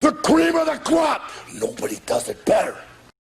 The cream of the crop! Nobody does it better.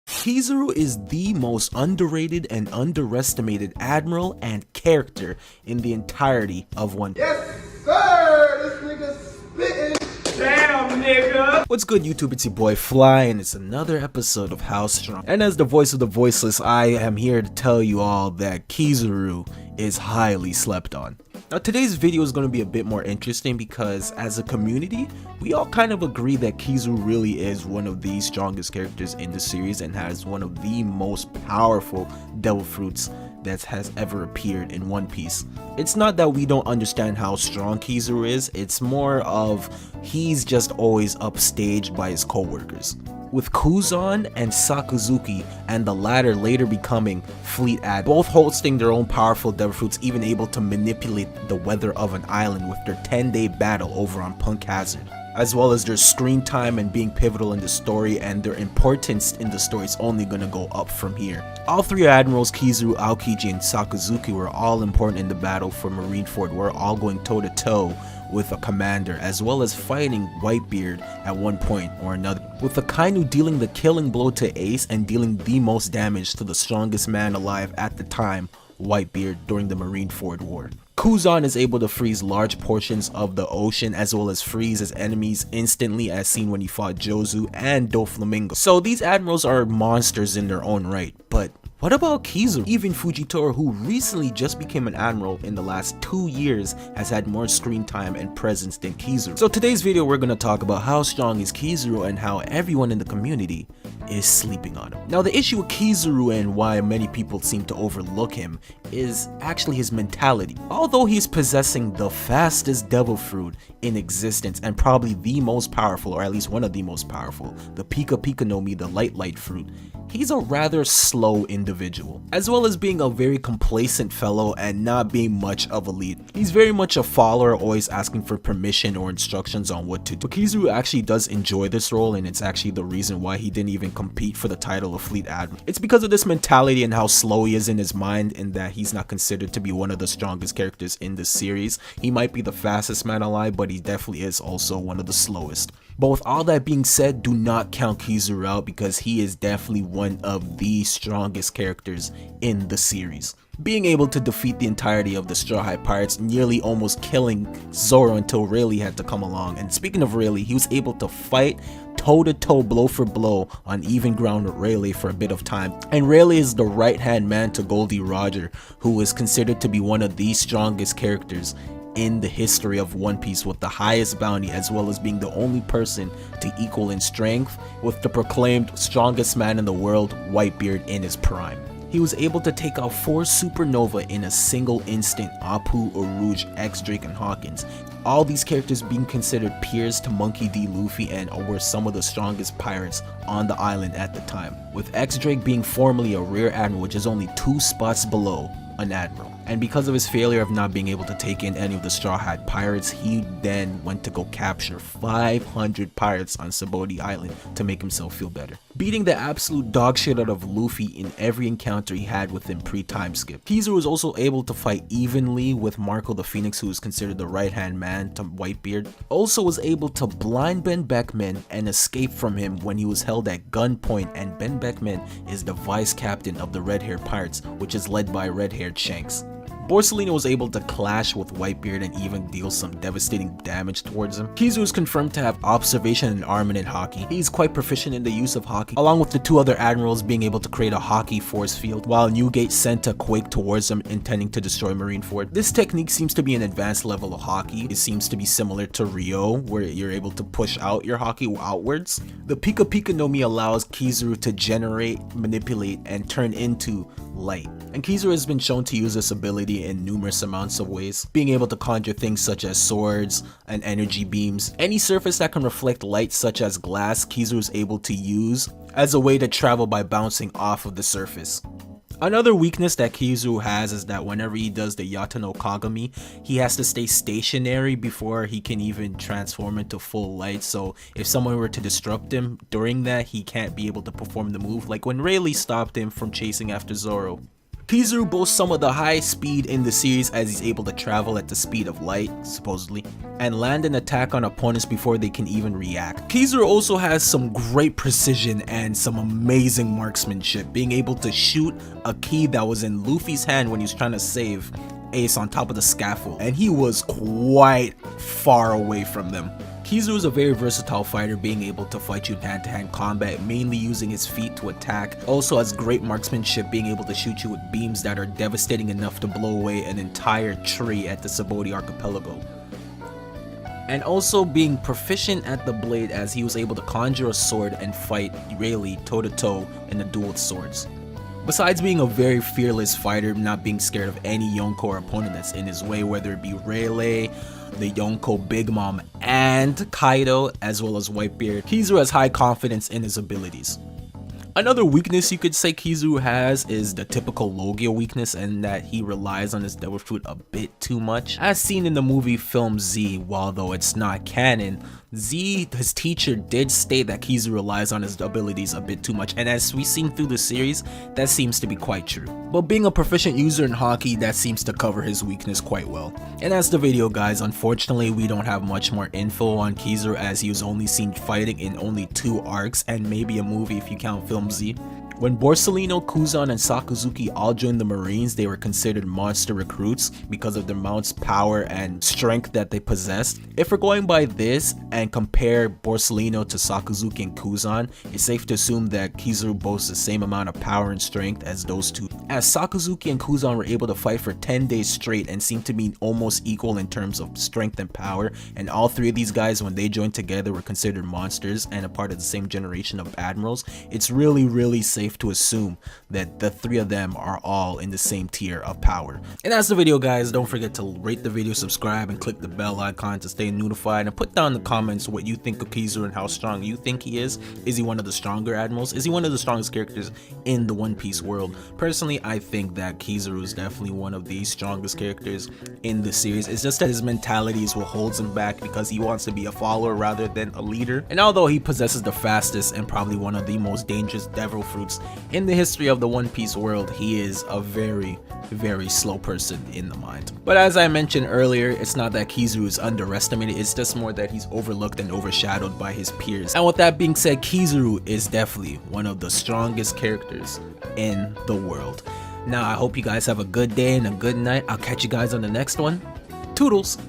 Kizaru is the most underrated and underestimated admiral and character in the entirety of One Piece. Yes, sir! This nigga's spitting. Damn, nigga! What's good, YouTube? It's your boy Fly, and it's another episode of How Strong. And as the voice of the voiceless, I am here to tell you all that Kizaru is highly slept on. Now, today's video is going to be a bit more interesting because as a community, we all kind of agree that Kizaru really is one of the strongest characters in the series and has one of the most powerful devil fruits that has ever appeared in One Piece. It's not that we don't understand how strong Kizaru is, it's more of he's just always upstaged by his co-workers. With Kuzan and Sakazuki, and the latter later becoming Fleet Admiral, both hosting their own powerful devil fruits, even able to manipulate the weather of an island with their 10-day battle over on Punk Hazard, as well as their screen time and being pivotal in the story, and their importance in the story is only going to go up from here. All three admirals, Kizaru, Aokiji, and Sakazuki, were all important in the battle for Marineford. We're all going toe-to-toe with a commander, as well as fighting Whitebeard at one point or another, with Akainu dealing the killing blow to Ace and dealing the most damage to the strongest man alive at the time, Whitebeard, during the Marineford War. Kuzan is able to freeze large portions of the ocean, as well as freeze his enemies instantly, as seen when he fought Jozu and Doflamingo. So these admirals are monsters in their own right, but what about Kizaru? Even Fujitora, who recently just became an admiral in the last 2 years, has had more screen time and presence than Kizaru. So today's video, we're going to talk about how strong is Kizaru and how everyone in the community is sleeping on him. Now, the issue with Kizaru and why many people seem to overlook him is actually his mentality. Although he's possessing the fastest devil fruit in existence and probably the most powerful, or at least one of the most powerful, the Pika Pika no Mi, the light fruit, he's a rather slow individual, as well as being a very complacent fellow and not being much of a lead. He's very much a follower, always asking for permission or instructions on what to do. But Kizaru actually does enjoy this role, and it's actually the reason why he didn't even compete for the title of Fleet Admiral. It's because of this mentality and how slow he is in his mind, and that he's not considered to be one of the strongest characters in this series. He might be the fastest man alive, but he definitely is also one of the slowest. But with all that being said, do not count Kizaru out, because he is definitely one of the strongest characters in the series. Being able to defeat the entirety of the Straw Hat Pirates, nearly almost killing Zoro until Rayleigh had to come along. And speaking of Rayleigh, he was able to fight toe-to-toe, blow for blow on even ground with Rayleigh for a bit of time. And Rayleigh is the right-hand man to Goldie Roger, who is considered to be one of the strongest characters in the history of One Piece, with the highest bounty, as well as being the only person to equal in strength with the proclaimed strongest man in the world, Whitebeard, in his prime. He was able to take out 4 supernova in a single instant: Apu, Urouge, X-Drake, and Hawkins. All these characters being considered peers to Monkey D. Luffy and were some of the strongest pirates on the island at the time, with X-Drake being formerly a rear admiral, which is only 2 spots below an admiral. And because of his failure of not being able to take in any of the Straw Hat Pirates, he then went to go capture 500 pirates on Saboti Island to make himself feel better, beating the absolute dog shit out of Luffy in every encounter he had with him pre-time skip. Kizaru was also able to fight evenly with Marco the Phoenix, who is considered the right-hand man to Whitebeard. Also was able to blind Ben Beckman and escape from him when he was held at gunpoint, and Ben Beckman is the vice captain of the Red-Haired Pirates, which is led by Red-Haired Shanks. Borsalino was able to clash with Whitebeard and even deal some devastating damage towards him. Kizaru is confirmed to have observation and armament Haki. He's quite proficient in the use of Haki, along with the 2 other admirals being able to create a Haki force field, while Newgate sent a quake towards him, intending to destroy Marineford. This technique seems to be an advanced level of Haki. It seems to be similar to Rio, where you're able to push out your Haki outwards. The Pika Pika no Mi allows Kizaru to generate, manipulate, and turn into light. And Kizaru has been shown to use this ability in numerous amounts of ways, being able to conjure things such as swords and energy beams. Any surface that can reflect light, such as glass, Kizaru is able to use as a way to travel by bouncing off of the surface. Another weakness that Kizaru has is that whenever he does the Yata no Kagami, he has to stay stationary before he can even transform into full light. So if someone were to disrupt him during that, he can't be able to perform the move, like when Rayleigh stopped him from chasing after Zoro. Kizaru boasts some of the highest speed in the series as he's able to travel at the speed of light, supposedly, and land an attack on opponents before they can even react. Kizaru also has some great precision and some amazing marksmanship, being able to shoot a key that was in Luffy's hand when he was trying to save Ace on top of the scaffold, and he was quite far away from them. Kizaru is a very versatile fighter, being able to fight you in hand-to-hand combat, mainly using his feet to attack. Also has great marksmanship, being able to shoot you with beams that are devastating enough to blow away an entire tree at the Sabaody archipelago. And also being proficient at the blade, as he was able to conjure a sword and fight Rayleigh toe-to-toe in a duel with swords. Besides being a very fearless fighter, not being scared of any Yonko or opponent that's in his way, whether it be Rayleigh, the Yonko Big Mom, and Kaido, as well as Whitebeard, Kizaru has high confidence in his abilities. Another weakness you could say Kizaru has is the typical Logia weakness, and that he relies on his Devil Fruit a bit too much. As seen in the movie film Z, while though it's not canon, Z, his teacher, did state that Kizaru relies on his abilities a bit too much, and as we've seen through the series, that seems to be quite true. But being a proficient user in Haki, that seems to cover his weakness quite well. And that's the video, guys. Unfortunately, we don't have much more info on Kizaru, as he was only seen fighting in only 2 arcs and maybe a movie if you count Film Z. When Borsalino, Kuzan, and Sakazuki all joined the Marines, they were considered monster recruits because of their mounts, power, and strength that they possessed. If we're going by this and compare Borsalino to Sakazuki and Kuzan, it's safe to assume that Kizaru boasts the same amount of power and strength as those two, as Sakazuki and Kuzan were able to fight for 10 days straight and seemed to be almost equal in terms of strength and power, and all 3 of these guys, when they joined together, were considered monsters and a part of the same generation of admirals. It's really safe to assume that the 3 of them are all in the same tier of power. And that's the video, guys. Don't forget to rate the video, subscribe, and click the bell icon to stay notified, and put down in the comments what you think of Kizaru and how strong you think he is. Is he one of the stronger admirals? Is he one of the strongest characters in the One Piece world? Personally, I think that Kizaru is definitely one of the strongest characters in the series. It's just that his mentality is what holds him back, because he wants to be a follower rather than a leader. And although he possesses the fastest and probably one of the most dangerous Devil Fruits in the history of the One Piece world, he is a very slow person in the mind. But as I mentioned earlier, it's not that Kizaru is underestimated, it's just more that he's overlooked and overshadowed by his peers. And with that being said, Kizaru is definitely one of the strongest characters in the world. Now, I hope you guys have a good day and a good night. I'll catch you guys on the next one. Toodles!